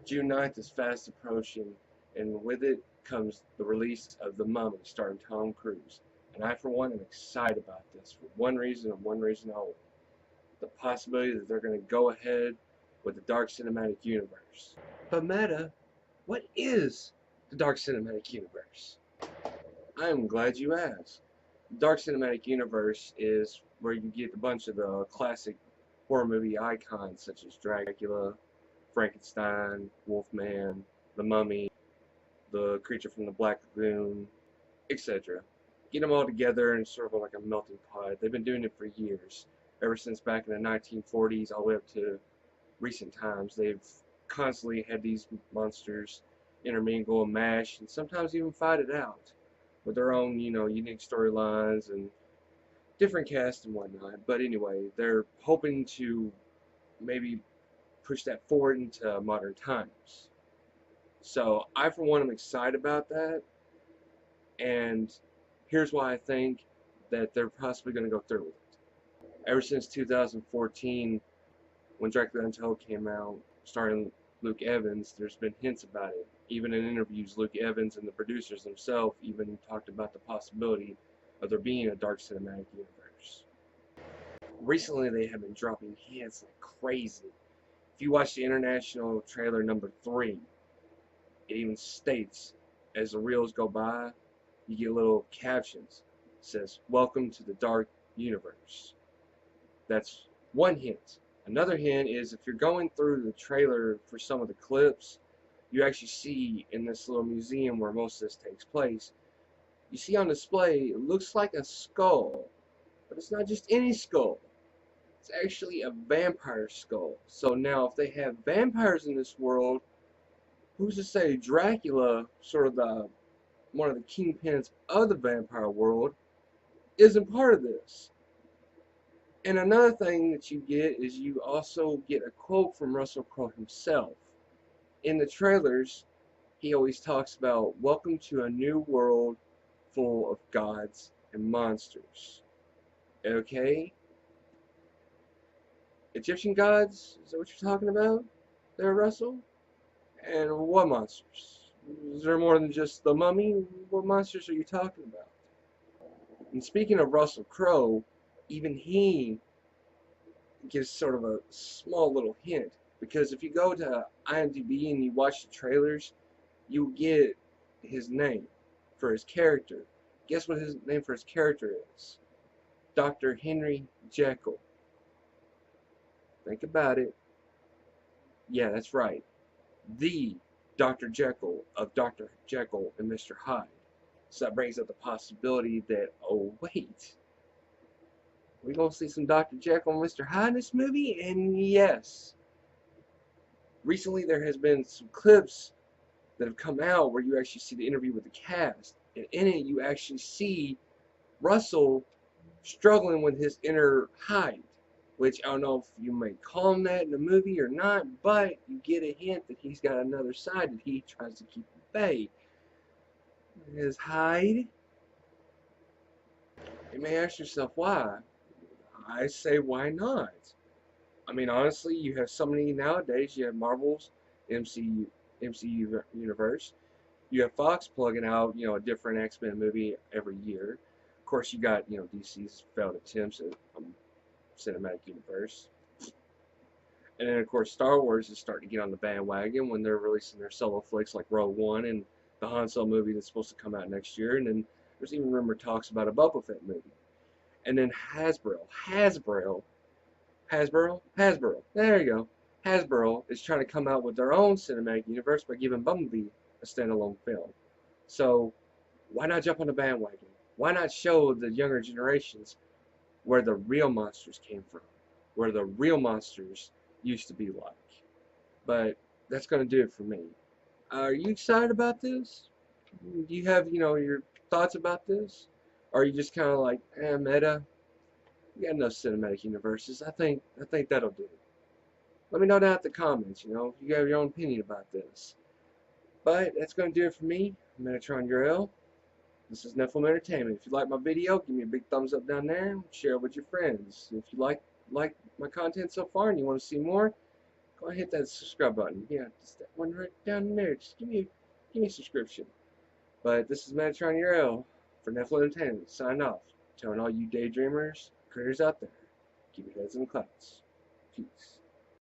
June 9th is fast approaching, and with it comes the release of The Mummy starring Tom Cruise. And I, for one, am excited about this for one reason and one reason only. The possibility that they're going to go ahead with the Dark Cinematic Universe. But Meta, what is the Dark Cinematic Universe? I am glad you asked. The Dark Cinematic Universe is where you get a bunch of the classic horror movie icons such as Dracula, Frankenstein, Wolfman, The Mummy, The Creature from the Black Lagoon, etc. Get them all together in sort of like a melting pot. They've been doing it for years. Ever since back in the 1940s all the way up to recent times, they've constantly had these monsters intermingle and mash and sometimes even fight it out with their own, unique storylines and different cast and whatnot. But anyway, they're hoping to maybe push that forward into modern times. So I, for one, am excited about that, and here's why I think that they're possibly going to go through with it. Ever since 2014, when Dracula Untold came out, starring Luke Evans, there's been hints about it. Even in interviews, Luke Evans and the producers themselves even talked about the possibility of there being a Dark Cinematic Universe. Recently, they have been dropping hints like crazy. If you watch the international trailer number 3, it even states, as the reels go by, you get little captions. It says, "Welcome to the Dark Universe." That's one hint. Another hint is if you're going through the trailer for some of the clips, you actually see in this little museum where most of this takes place, you see on display, it looks like a skull, but it's not just any skull. It's actually a vampire skull. So now if they have vampires in this world, who's to say Dracula, sort of the one of the kingpins of the vampire world, isn't part of this? And another thing that you get is you also get a quote from Russell Crowe himself. In the trailers, he always talks about, "Welcome to a new world full of gods and monsters." Okay? Egyptian gods? Is that what you're talking about there, Russell? And what monsters? Is there more than just the mummy? What monsters are you talking about? And speaking of Russell Crowe, even he gives sort of a small little hint. Because if you go to IMDb and you watch the trailers, you get his name for his character. Guess what his name for his character is? Dr. Henry Jekyll. Think about it. Yeah, that's right. The Dr. Jekyll of Dr. Jekyll and Mr. Hyde. So that brings up the possibility that, oh wait, we gonna see some Dr. Jekyll and Mr. Hyde in this movie? And yes, recently there has been some clips that have come out where you actually see the interview with the cast, and in it you actually see Russell struggling with his inner Hyde, which I don't know if you may call him that in the movie or not, but you get a hint that he's got another side that he tries to keep at bay. His Hyde. You may ask yourself why. I say why not? I mean, honestly, you have so many nowadays. You have Marvel's MCU universe. You have Fox plugging out, a different X-Men movie every year. Of course, you got, DC's failed attempts at cinematic universe. And then, of course, Star Wars is starting to get on the bandwagon when they're releasing their solo flicks like Rogue One and the Han Solo movie that's supposed to come out next year. And then there's even rumor talks about a Boba Fett movie. And then Hasbro, there you go. Hasbro is trying to come out with their own cinematic universe by giving Bumblebee a standalone film. So why not jump on the bandwagon? Why not show the younger generations where the real monsters came from, where the real monsters used to be like? But that's going to do it for me. Are you excited about this? Do you have, your thoughts about this? Or are you just kind of like, meta? We got enough cinematic universes. I think that'll do. Let me know down in the comments, if you have your own opinion about this. But that's going to do it for me, Metatron Uriel. This is Nephilim Entertainment. If you like my video, give me a big thumbs up down there. Share it with your friends. If you like my content so far and you want to see more, go and hit that subscribe button. Yeah, just that one right down there. Just give me a subscription. But this is Metatron Euro for Nephilim Entertainment. Sign off. Telling all you daydreamers, critters out there, keep your heads in the clouds. Peace.